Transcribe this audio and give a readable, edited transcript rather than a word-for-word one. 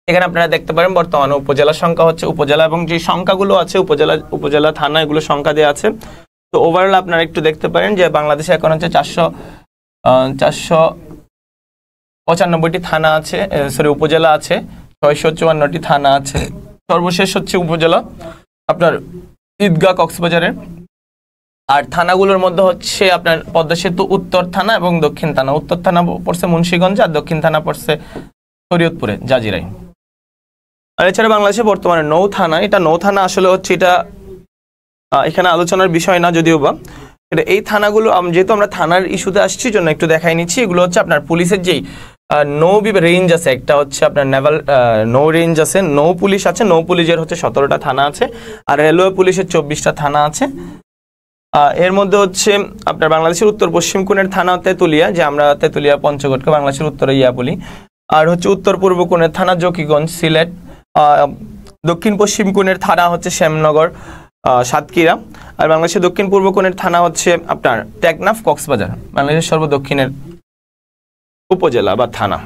এখানে আপনারা দেখতে পারেন বর্তমানে উপজেলার সংখ্যা হচ্ছে উপজেলা এবং যে সংখ্যাগুলো আছে উপজেলা থানা এগুলো সংখ্যা দেওয়া আছে। তো ওভারঅল আপনারা একটু দেখতে পারেন যে বাংলাদেশে এখন হচ্ছে 495টি থানা আছে, উপজেলা আছে, 654টি থানা আছে। সর্বশেষ হচ্ছে উপজেলা আপনার ঈদগাহ কক্সবাজারের। আর থানাগুলোর মধ্যে হচ্ছে আপনার পদ্মা সেতু উত্তর থানা এবং দক্ষিণ থানা। উত্তর থানা পড়ছে মুন্সিগঞ্জ আর দক্ষিণ থানা পড়ছে শরীয়তপুরে জাজিরায়। আর এছাড়া বাংলাদেশে বর্তমানে 9 থানা। এটা 9 থানা আসলে হচ্ছে এটা এখানে আলোচনার বিষয় না যদিও বা, এটা এই থানাগুলো যেহেতু আমরা থানার ইস্যুতে আসছি জন্য একটু দেখাই নিচ্ছি। এগুলো হচ্ছে আপনার পুলিশের যেই নৌ রেঞ্জ আছে, একটা হচ্ছে আপনার নেভাল নৌ রেঞ্জ আছে, নৌ পুলিশ আছে, নৌ পুলিশের হচ্ছে 17টা থানা আছে, আর রেলওয়ে পুলিশের 24টা থানা আছে। এর মধ্যে হচ্ছে আপনার বাংলাদেশের উত্তর পশ্চিম কোণের থানা তেঁতুলিয়া, যে আমরা তেঁতুলিয়া পঞ্চগড়কে বাংলাদেশের উত্তরে ইয়া বলি। আর হচ্ছে উত্তর পূর্ব কোণের থানা জকিগঞ্জ সিলেট। দক্ষিণ পশ্চিম কোণের থানা হচ্ছে শ্যামনগর সাতক্ষীরা। আর বাংলাদেশের দক্ষিণ পূর্ব কোণের থানা হচ্ছে আপনার টেকনাফ কক্সবাজার, বাংলাদেশের সর্বদক্ষিণের উপজেলা বা থানা।